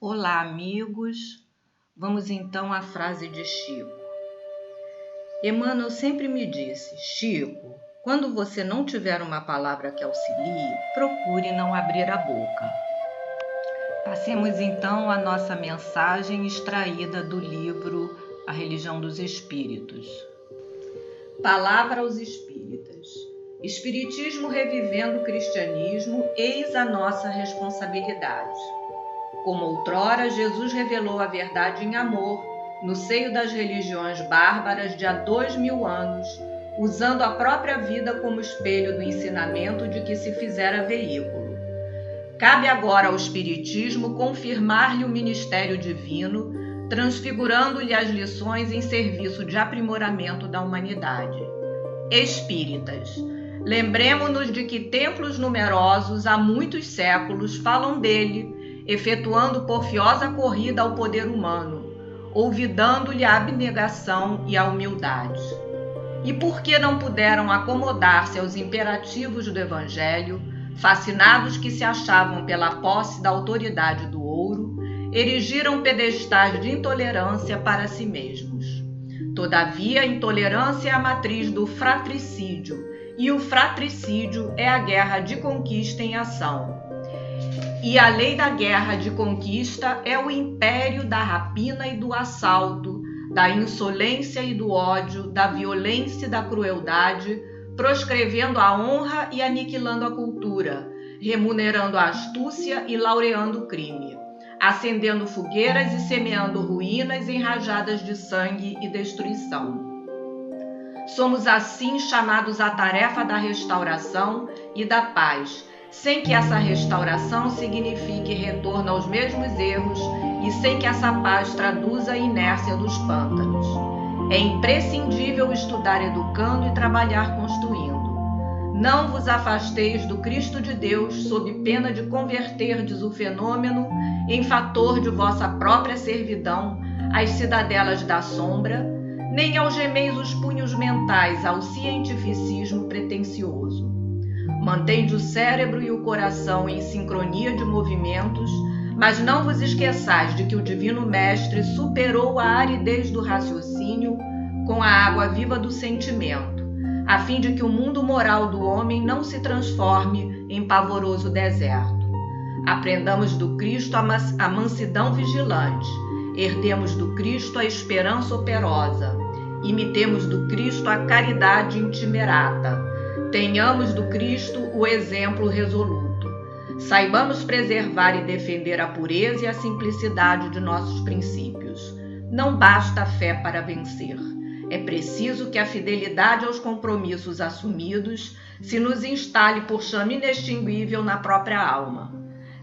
Olá, amigos. Vamos então à frase de Chico. Emmanuel sempre me disse: Chico, quando você não tiver uma palavra que auxilie, procure não abrir a boca. Passemos então à nossa mensagem extraída do livro A Religião dos Espíritos. Palavra aos Espíritas. Espiritismo revivendo o cristianismo, eis a nossa responsabilidade. Como outrora, Jesus revelou a verdade em amor, no seio das religiões bárbaras de há 2000 anos, usando a própria vida como espelho do ensinamento de que se fizera veículo. Cabe agora ao Espiritismo confirmar-lhe o ministério divino, transfigurando-lhe as lições em serviço de aprimoramento da humanidade. Espíritas, lembremo-nos de que templos numerosos há muitos séculos falam dele, efetuando porfiosa corrida ao poder humano, olvidando-lhe a abnegação e a humildade. E por que não puderam acomodar-se aos imperativos do Evangelho, fascinados que se achavam pela posse da autoridade do ouro, erigiram pedestais de intolerância para si mesmos. Todavia, a intolerância é a matriz do fratricídio, e o fratricídio é a guerra de conquista em ação. E a lei da guerra de conquista é o império da rapina e do assalto, da insolência e do ódio, da violência e da crueldade, proscrevendo a honra e aniquilando a cultura, remunerando a astúcia e laureando o crime, acendendo fogueiras e semeando ruínas enrajadas de sangue e destruição. Somos assim chamados à tarefa da restauração e da paz, sem que essa restauração signifique retorno aos mesmos erros e sem que essa paz traduza a inércia dos pântanos. É imprescindível estudar educando e trabalhar construindo. Não vos afasteis do Cristo de Deus sob pena de converterdes o fenômeno em fator de vossa própria servidão às cidadelas da sombra, nem algemeis os punhos mentais ao cientificismo pretensioso. Mantende o cérebro e o coração em sincronia de movimentos, mas não vos esqueçais de que o Divino Mestre superou a aridez do raciocínio com a água viva do sentimento, a fim de que o mundo moral do homem não se transforme em pavoroso deserto. Aprendamos do Cristo a mansidão vigilante, herdemos do Cristo a esperança operosa, imitemos do Cristo a caridade itinerata, tenhamos do Cristo o exemplo resoluto. Saibamos preservar e defender a pureza e a simplicidade de nossos princípios. Não basta a fé para vencer. É preciso que a fidelidade aos compromissos assumidos se nos instale por chama inextinguível na própria alma.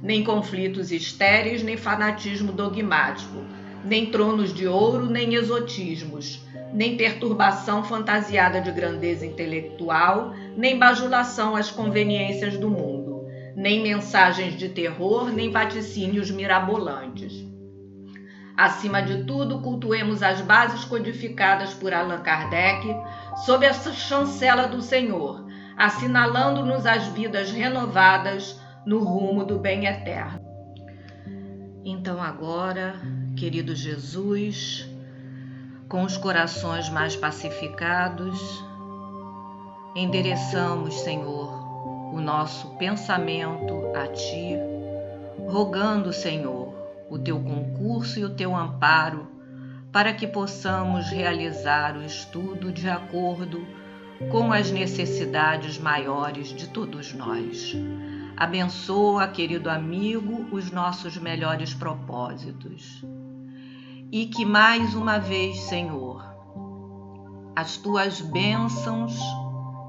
Nem conflitos estéreis, nem fanatismo dogmático, nem tronos de ouro, nem exotismos, nem perturbação fantasiada de grandeza intelectual, nem bajulação às conveniências do mundo, nem mensagens de terror, nem vaticínios mirabolantes. Acima de tudo, cultuemos as bases codificadas por Allan Kardec sob a chancela do Senhor, assinalando-nos as vidas renovadas no rumo do bem eterno. Então agora, querido Jesus, com os corações mais pacificados, endereçamos, Senhor, o nosso pensamento a Ti, rogando, Senhor, o Teu concurso e o Teu amparo para que possamos realizar o estudo de acordo com as necessidades maiores de todos nós. Abençoa, querido amigo, os nossos melhores propósitos. E que mais uma vez, Senhor, as Tuas bênçãos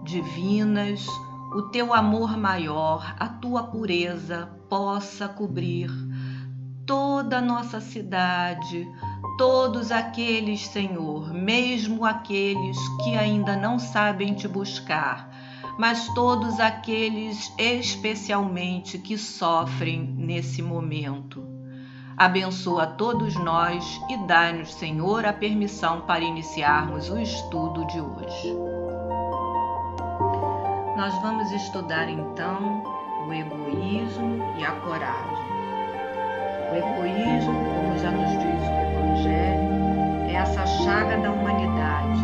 divinas, o Teu amor maior, a Tua pureza possa cobrir toda a nossa cidade, todos aqueles, Senhor, mesmo aqueles que ainda não sabem Te buscar, mas todos aqueles especialmente que sofrem nesse momento. Abençoa todos nós e dai-nos, Senhor, a permissão para iniciarmos o estudo de hoje. Nós vamos estudar então o egoísmo e a coragem. O egoísmo, como já nos diz o Evangelho, é essa chaga da humanidade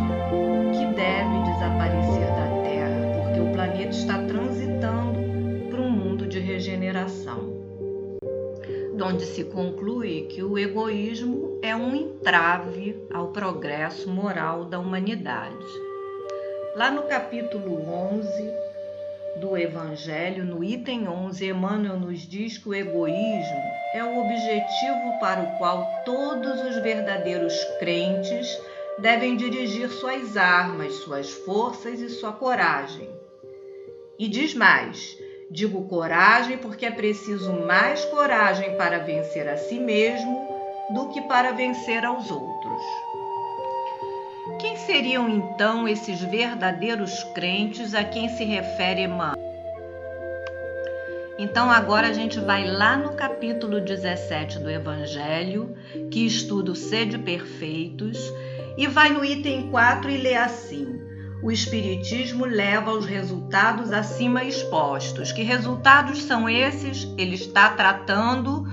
que deve desaparecer da Terra, porque o planeta está transitando para um mundo de regeneração, onde se conclui que o egoísmo é um entrave ao progresso moral da humanidade. Lá no capítulo 11 do Evangelho, no item 11, Emmanuel nos diz que o egoísmo é o objetivo para o qual todos os verdadeiros crentes devem dirigir suas armas, suas forças e sua coragem. E diz mais: digo coragem porque é preciso mais coragem para vencer a si mesmo do que para vencer aos outros. Quem seriam então esses verdadeiros crentes a quem se refere Emmanuel? Então agora a gente vai lá no capítulo 17 do Evangelho, que estuda o Sede Perfeitos, e vai no item 4 e lê assim: o Espiritismo leva aos resultados acima expostos. Que resultados são esses? Ele está tratando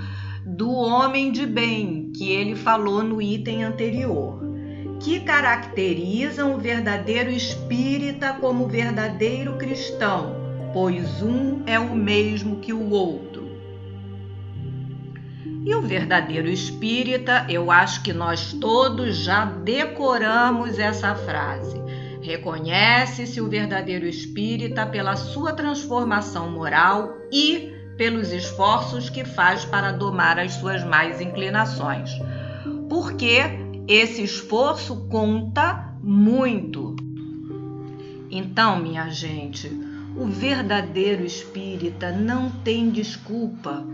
do homem de bem, que ele falou no item anterior, que caracterizam o verdadeiro espírita como verdadeiro cristão, pois um é o mesmo que o outro. E o verdadeiro espírita, eu acho que nós todos já decoramos essa frase. Reconhece-se o verdadeiro espírita pela sua transformação moral e pelos esforços que faz para domar as suas más inclinações. Porque esse esforço conta muito. Então, minha gente, o verdadeiro espírita não tem desculpa.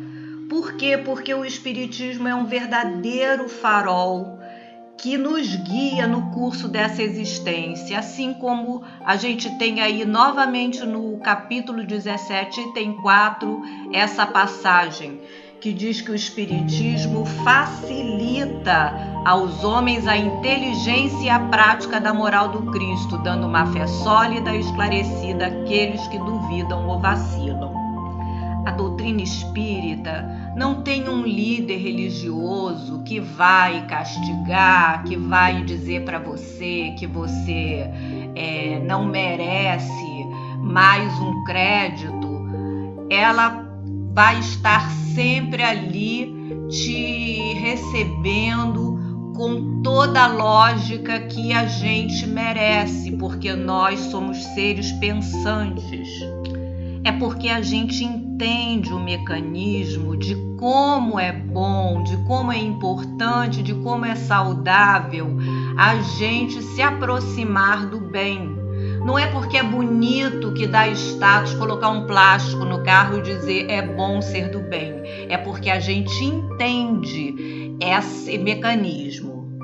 Por quê? Porque o espiritismo é um verdadeiro farol que nos guia no curso dessa existência, assim como a gente tem aí novamente no capítulo 17, item 4, essa passagem que diz que o espiritismo facilita aos homens a inteligência e a prática da moral do Cristo, dando uma fé sólida e esclarecida àqueles que duvidam ou vacilam. A doutrina espírita não tem um líder religioso que vai castigar, que vai dizer para você que você não merece mais um crédito. Ela vai estar sempre ali te recebendo com toda a lógica que a gente merece, porque nós somos seres pensantes. É porque a gente entende o mecanismo de como é bom, de como é importante, de como é saudável a gente se aproximar do bem. Não é porque é bonito que dá status colocar um plástico no carro e dizer é bom ser do bem. É porque a gente entende esse mecanismo.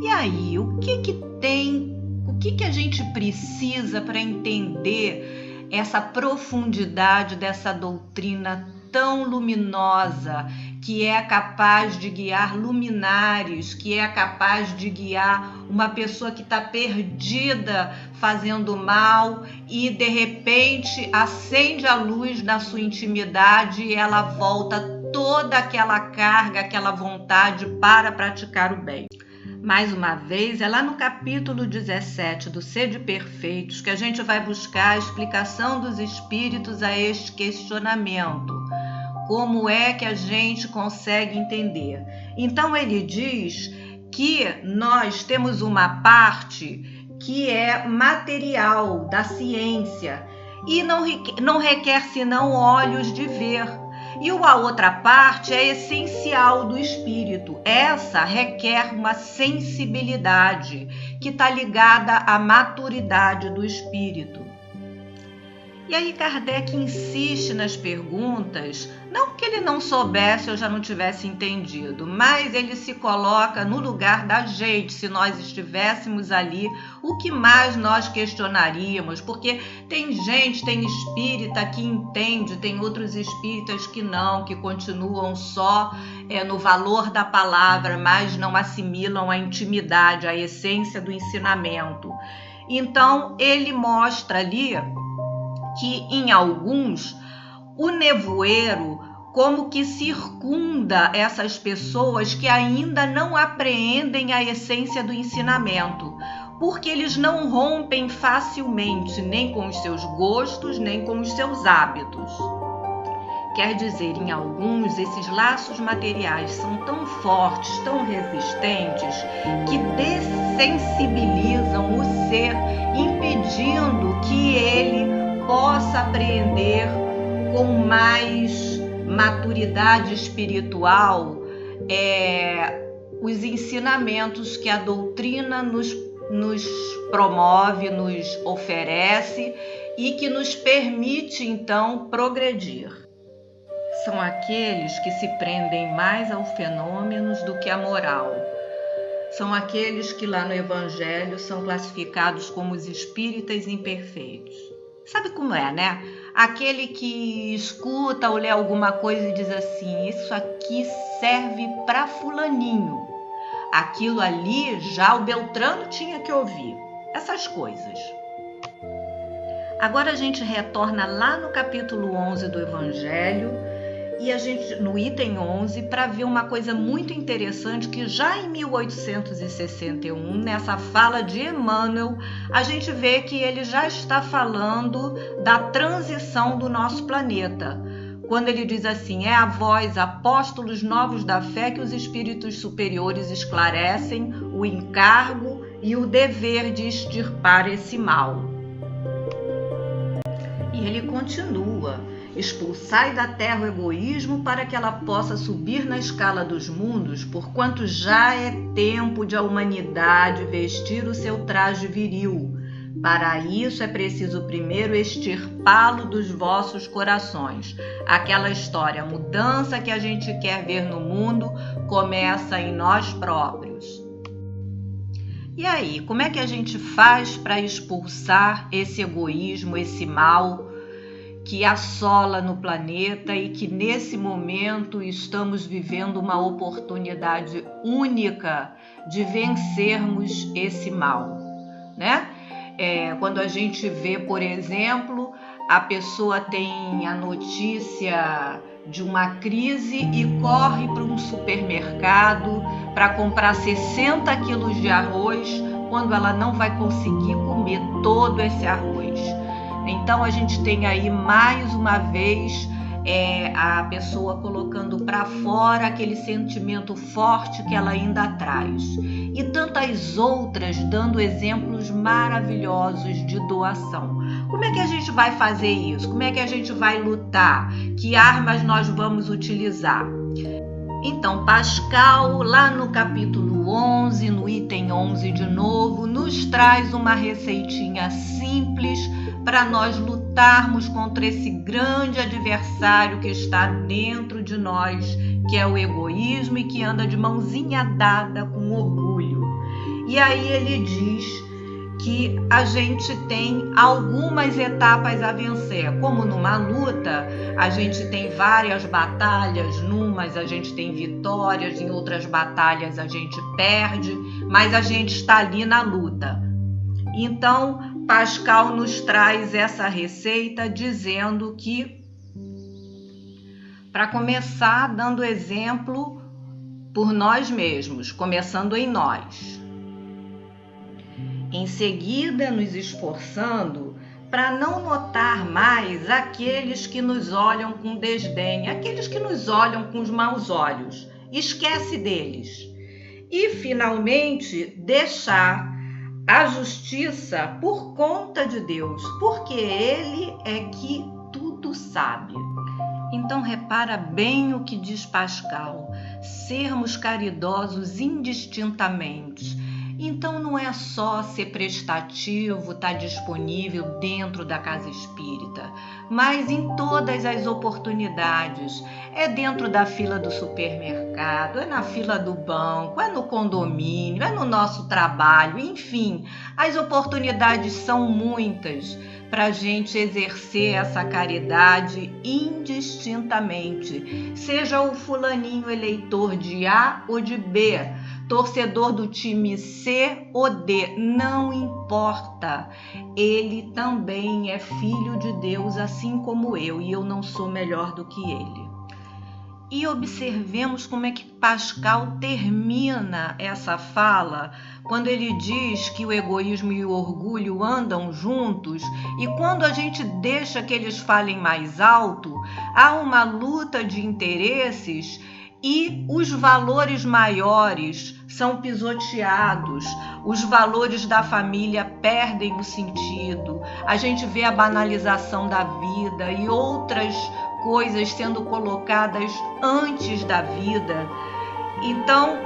E aí, o que a gente precisa para entender essa profundidade dessa doutrina tão luminosa, que é capaz de guiar luminares, que é capaz de guiar uma pessoa que está perdida fazendo mal e de repente acende a luz na sua intimidade e ela volta toda aquela carga, aquela vontade para praticar o bem. Mais uma vez, é lá no capítulo 17 do Sede Perfeitos que a gente vai buscar a explicação dos espíritos a este questionamento. Como é que a gente consegue entender? Então ele diz que nós temos uma parte que é material da ciência e não requer senão olhos de ver. E a outra parte é essencial do espírito. Essa requer uma sensibilidade que está ligada à maturidade do espírito. E aí Kardec insiste nas perguntas, não que ele não soubesse ou já não tivesse entendido, mas ele se coloca no lugar da gente. Se nós estivéssemos ali, o que mais nós questionaríamos? Porque tem gente, tem espírita que entende, tem outros espíritas que não, que continuam só no valor da palavra, mas não assimilam a intimidade, a essência do ensinamento. Então ele mostra ali que em alguns o nevoeiro, como que circunda essas pessoas que ainda não apreendem a essência do ensinamento, porque eles não rompem facilmente nem com os seus gostos, nem com os seus hábitos. Quer dizer, em alguns, esses laços materiais são tão fortes, tão resistentes, que dessensibilizam o ser, impedindo que ele possa apreender com mais maturidade espiritual os ensinamentos que a doutrina nos promove, nos oferece e que nos permite, então, progredir. São aqueles que se prendem mais aos fenômenos do que à moral. São aqueles que lá no Evangelho são classificados como os espíritas imperfeitos. Sabe como é, né? Aquele que escuta ou lê alguma coisa e diz assim: isso aqui serve para fulaninho. Aquilo ali já o Beltrano tinha que ouvir. Essas coisas. Agora a gente retorna lá no capítulo 11 do Evangelho e a gente no item 11 para ver uma coisa muito interessante que já em 1861, nessa fala de Emmanuel, a gente vê que ele já está falando da transição do nosso planeta. Quando ele diz assim: é a vós, apóstolos novos da fé, que os espíritos superiores esclarecem o encargo e o dever de extirpar esse mal. E ele continua: expulsai da terra o egoísmo para que ela possa subir na escala dos mundos, porquanto já é tempo de a humanidade vestir o seu traje viril. Para isso é preciso primeiro extirpá-lo dos vossos corações. Aquela história, a mudança que a gente quer ver no mundo começa em nós próprios. E aí, como é que a gente faz para expulsar esse egoísmo, esse mal que assola no planeta e que nesse momento estamos vivendo uma oportunidade única de vencermos esse mal, né? Quando a gente vê, por exemplo, a pessoa tem a notícia de uma crise e corre para um supermercado para comprar 60 quilos de arroz, quando ela não vai conseguir comer todo esse arroz. Então a gente tem aí mais uma vez a pessoa colocando para fora aquele sentimento forte que ela ainda traz. E tantas outras dando exemplos maravilhosos de doação. Como é que a gente vai fazer isso? Como é que a gente vai lutar? Que armas nós vamos utilizar? Então, Pascal, lá no capítulo 11, no item 11 de novo, nos traz uma receitinha simples para nós lutarmos contra esse grande adversário que está dentro de nós, que é o egoísmo e que anda de mãozinha dada com orgulho. E aí ele diz que a gente tem algumas etapas a vencer. Como numa luta, a gente tem várias batalhas, numas a gente tem vitórias, em outras batalhas a gente perde, mas a gente está ali na luta. Então, Pascal nos traz essa receita dizendo que, para começar, dando exemplo por nós mesmos, começando em nós. Em seguida, nos esforçando para não notar mais aqueles que nos olham com desdém, aqueles que nos olham com os maus olhos. Esquece deles. E, finalmente, deixar a justiça por conta de Deus, porque Ele é que tudo sabe. Então repara bem o que diz Pascal: sermos caridosos indistintamente. Então não é só ser prestativo, estar disponível dentro da casa espírita, mas em todas as oportunidades. É dentro da fila do supermercado, é na fila do banco, é no condomínio, é no nosso trabalho, enfim, as oportunidades são muitas para a gente exercer essa caridade indistintamente, seja o fulaninho eleitor de A ou de B, torcedor do time C ou D, não importa. Ele também é filho de Deus, assim como eu, e eu não sou melhor do que ele. E observemos como é que Pascal termina essa fala quando ele diz que o egoísmo e o orgulho andam juntos, e quando a gente deixa que eles falem mais alto, há uma luta de interesses e os valores maiores são pisoteados, os valores da família perdem o sentido, a gente vê a banalização da vida e outras coisas sendo colocadas antes da vida. Então,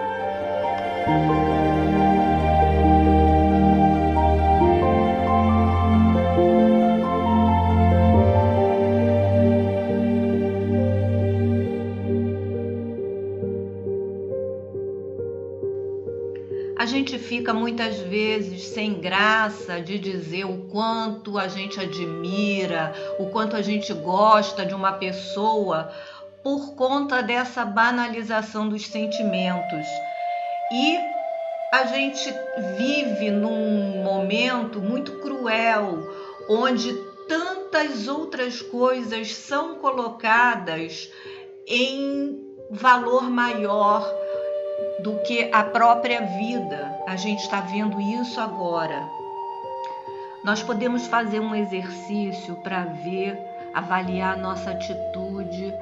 a gente fica muitas vezes sem graça de dizer o quanto a gente admira, o quanto a gente gosta de uma pessoa por conta dessa banalização dos sentimentos. E a gente vive num momento muito cruel, onde tantas outras coisas são colocadas em valor maior do que a própria vida. A gente está vendo isso agora. Nós podemos fazer um exercício para ver, avaliar a nossa atitude,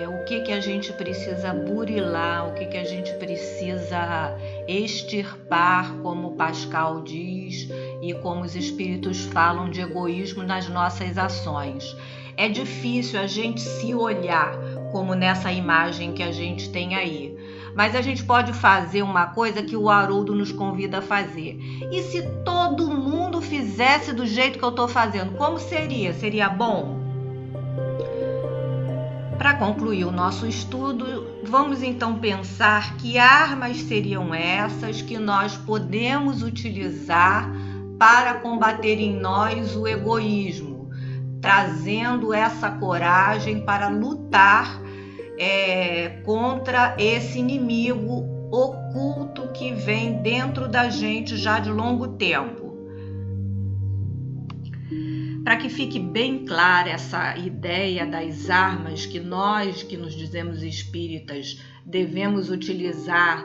o que a gente precisa burilar, o que a gente precisa extirpar, como Pascal diz, e como os espíritos falam de egoísmo nas nossas ações. É difícil a gente se olhar como nessa imagem que a gente tem aí. Mas a gente pode fazer uma coisa que o Haroldo nos convida a fazer. E se todo mundo fizesse do jeito que eu estou fazendo, como seria? Seria bom? Para concluir o nosso estudo, vamos então pensar que armas seriam essas que nós podemos utilizar para combater em nós o egoísmo, trazendo essa coragem para lutar contra esse inimigo oculto que vem dentro da gente já de longo tempo. Para que fique bem clara essa ideia das armas que nós, que nos dizemos espíritas, devemos utilizar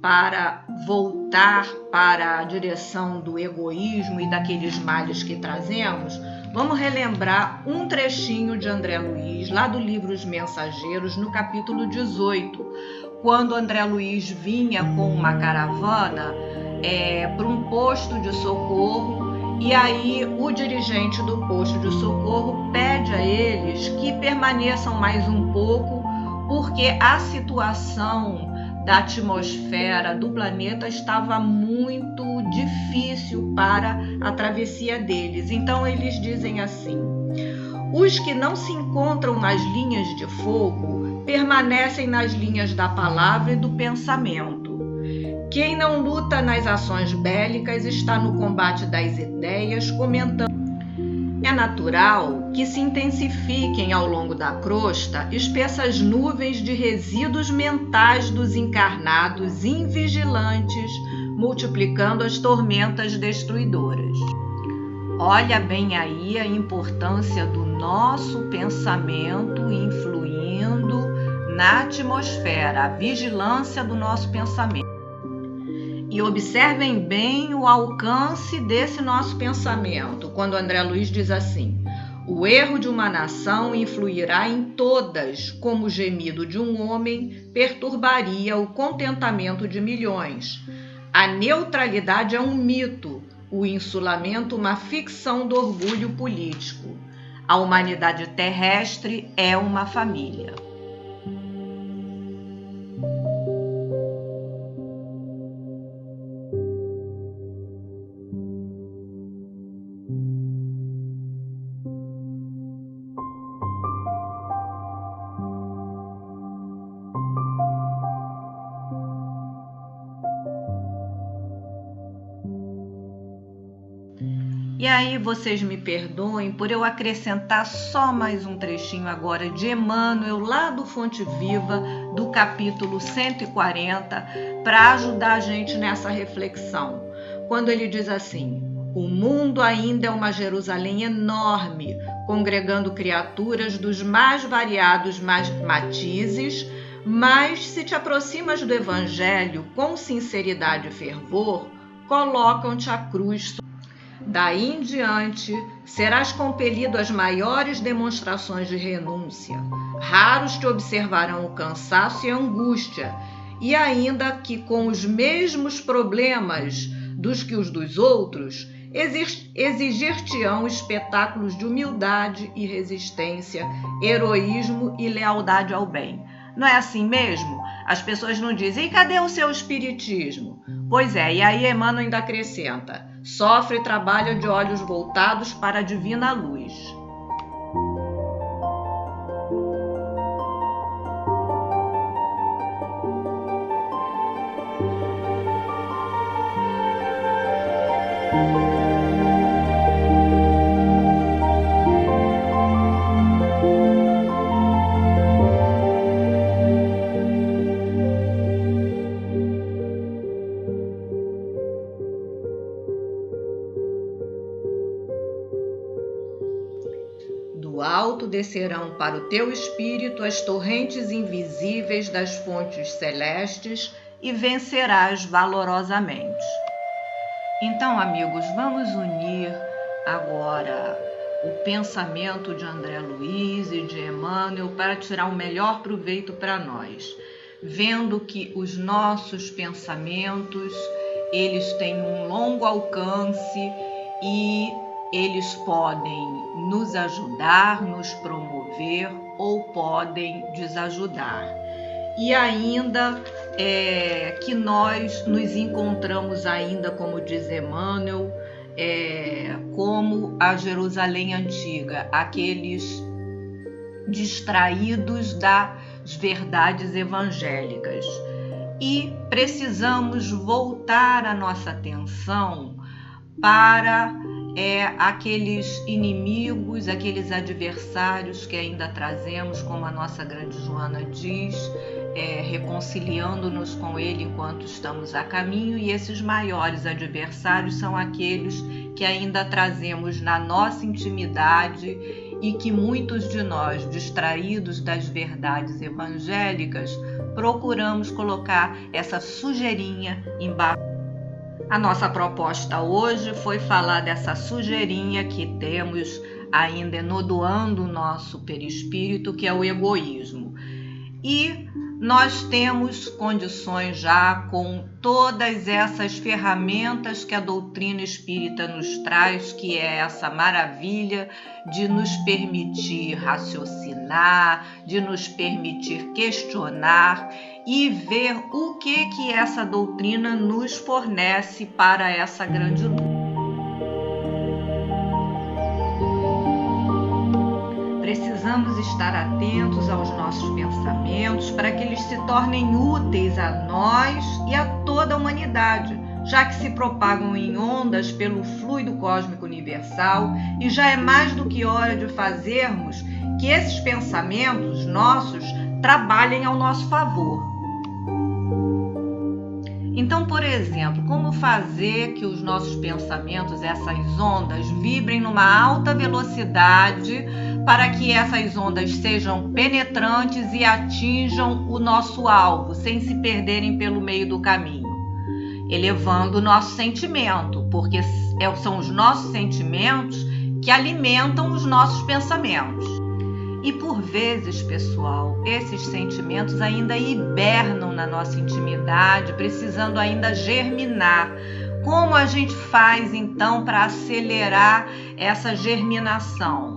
para voltar para a direção do egoísmo e daqueles males que trazemos, vamos relembrar um trechinho de André Luiz, lá do livro Os Mensageiros, no capítulo 18, quando André Luiz vinha com uma caravana para um posto de socorro, e aí o dirigente do posto de socorro pede a eles que permaneçam mais um pouco, porque a situação da atmosfera do planeta estava muito difícil para a travessia deles. Então eles dizem assim: os que não se encontram nas linhas de fogo permanecem nas linhas da palavra e do pensamento. Quem não luta nas ações bélicas está no combate das ideias, comentando. É natural que se intensifiquem ao longo da crosta espessas nuvens de resíduos mentais dos encarnados invigilantes, multiplicando as tormentas destruidoras. Olha bem aí a importância do nosso pensamento influindo na atmosfera, a vigilância do nosso pensamento. E observem bem o alcance desse nosso pensamento, quando André Luiz diz assim: o erro de uma nação influirá em todas, como o gemido de um homem perturbaria o contentamento de milhões. A neutralidade é um mito, o insulamento uma ficção do orgulho político. A humanidade terrestre é uma família. E aí vocês me perdoem por eu acrescentar só mais um trechinho agora de Emmanuel, lá do Fonte Viva, do capítulo 140, para ajudar a gente nessa reflexão. Quando ele diz assim: o mundo ainda é uma Jerusalém enorme, congregando criaturas dos mais variados matizes, mas se te aproximas do Evangelho com sinceridade e fervor, colocam-te à cruz. Daí em diante, serás compelido às maiores demonstrações de renúncia. Raros te observarão o cansaço e a angústia, e ainda que com os mesmos problemas dos que os dos outros, exigir-te-ão espetáculos de humildade e resistência, heroísmo e lealdade ao bem. Não é assim mesmo? As pessoas não dizem, e cadê o seu espiritismo? Pois é, e aí Emmanuel ainda acrescenta, sofre e trabalha de olhos voltados para a divina luz. Do alto descerão para o teu espírito as torrentes invisíveis das fontes celestes e vencerás valorosamente. Então, amigos, vamos unir agora o pensamento de André Luiz e de Emmanuel para tirar o melhor proveito para nós, vendo que os nossos pensamentos, eles têm um longo alcance e eles podem nos ajudar, nos promover ou podem desajudar. E ainda que nós nos encontramos ainda, como diz Emmanuel, como a Jerusalém antiga, aqueles distraídos das verdades evangélicas. E precisamos voltar a nossa atenção para aqueles inimigos, aqueles adversários que ainda trazemos, como a nossa grande Joana diz, reconciliando-nos com ele enquanto estamos a caminho, e esses maiores adversários são aqueles que ainda trazemos na nossa intimidade e que muitos de nós, distraídos das verdades evangélicas, procuramos colocar essa sujeirinha embaixo. A nossa proposta hoje foi falar dessa sujeirinha que temos ainda enodoando o nosso perispírito, que é o egoísmo. E nós temos condições já, com todas essas ferramentas que a doutrina espírita nos traz, que é essa maravilha de nos permitir raciocinar, de nos permitir questionar e ver o que essa doutrina nos fornece para essa grande luta. Precisamos estar atentos aos nossos pensamentos para que eles se tornem úteis a nós e a toda a humanidade, já que se propagam em ondas pelo fluido cósmico universal, e já é mais do que hora de fazermos que esses pensamentos nossos trabalhem ao nosso favor. Então, por exemplo, como fazer que os nossos pensamentos, essas ondas, vibrem numa alta velocidade para que essas ondas sejam penetrantes e atinjam o nosso alvo, sem se perderem pelo meio do caminho? Elevando o nosso sentimento, porque são os nossos sentimentos que alimentam os nossos pensamentos. E por vezes, pessoal, esses sentimentos ainda hibernam na nossa intimidade, precisando ainda germinar. Como a gente faz, então, para acelerar essa germinação?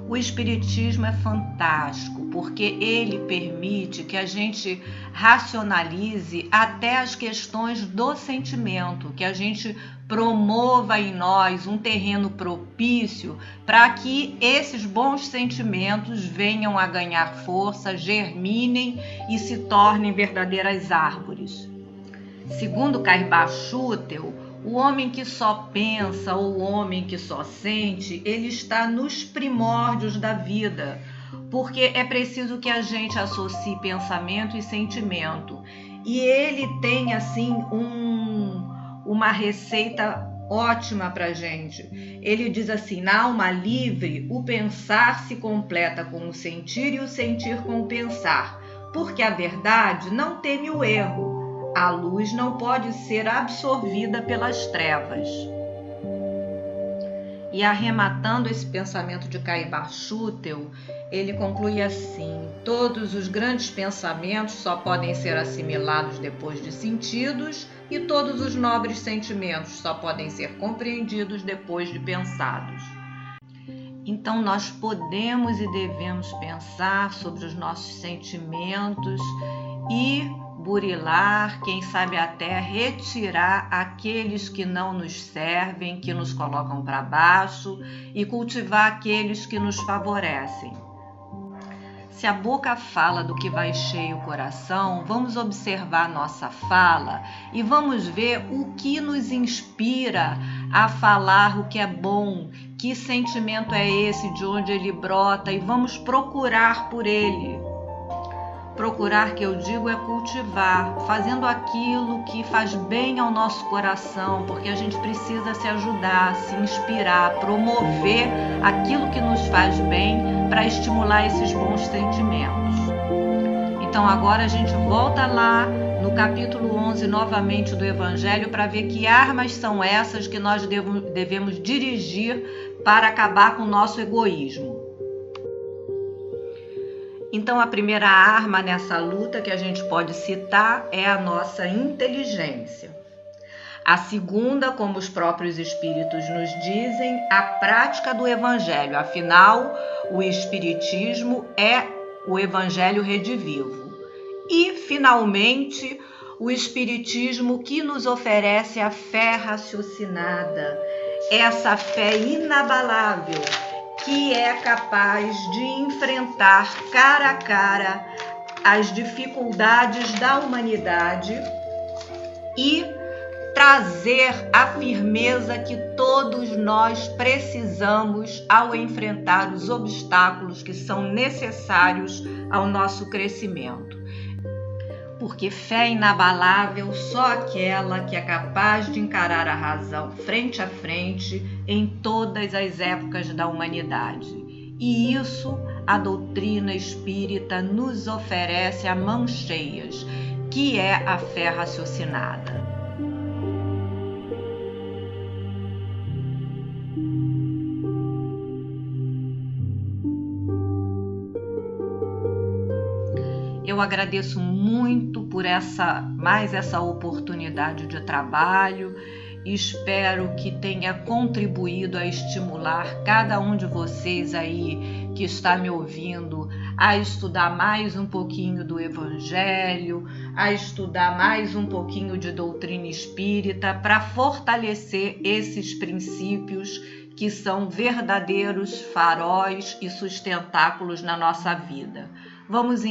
O Espiritismo é fantástico, porque ele permite que a gente racionalize até as questões do sentimento, que a gente promova em nós um terreno propício para que esses bons sentimentos venham a ganhar força, germinem e se tornem verdadeiras árvores. Segundo Caibá Schutel, o homem que só pensa ou o homem que só sente, ele está nos primórdios da vida, porque é preciso que a gente associe pensamento e sentimento. E ele tem, assim, uma receita ótima para gente. Ele diz assim: na alma livre, o pensar se completa com o sentir e o sentir com o pensar, porque a verdade não teme o erro. A luz não pode ser absorvida pelas trevas. E arrematando esse pensamento de Caibar Schutel, ele conclui assim: todos os grandes pensamentos só podem ser assimilados depois de sentidos, e todos os nobres sentimentos só podem ser compreendidos depois de pensados. Então nós podemos e devemos pensar sobre os nossos sentimentos e burilar, quem sabe até retirar aqueles que não nos servem, que nos colocam para baixo, e cultivar aqueles que nos favorecem. Se a boca fala do que vai cheio o coração, vamos observar nossa fala e vamos ver o que nos inspira a falar o que é bom, que sentimento é esse, de onde ele brota, e vamos procurar por ele. Procurar, que eu digo, é cultivar, fazendo aquilo que faz bem ao nosso coração, porque a gente precisa se ajudar, se inspirar, promover aquilo que nos faz bem para estimular esses bons sentimentos. Então agora a gente volta lá no capítulo 11 novamente do Evangelho para ver que armas são essas que nós devemos dirigir para acabar com o nosso egoísmo. Então, a primeira arma nessa luta que a gente pode citar é a nossa inteligência. A segunda, como os próprios Espíritos nos dizem, a prática do Evangelho. Afinal, o Espiritismo é o Evangelho redivivo. E, finalmente, o Espiritismo que nos oferece a fé raciocinada, essa fé inabalável, que é capaz de enfrentar cara a cara as dificuldades da humanidade e trazer a firmeza que todos nós precisamos ao enfrentar os obstáculos que são necessários ao nosso crescimento. Porque fé inabalável só aquela que é capaz de encarar a razão frente a frente em todas as épocas da humanidade. E isso a doutrina espírita nos oferece a mãos cheias, que é a fé raciocinada. Eu agradeço muito por mais essa oportunidade de trabalho. Espero que tenha contribuído a estimular cada um de vocês aí que está me ouvindo a estudar mais um pouquinho do Evangelho, a estudar mais um pouquinho de doutrina espírita para fortalecer esses princípios que são verdadeiros faróis e sustentáculos na nossa vida. Vamos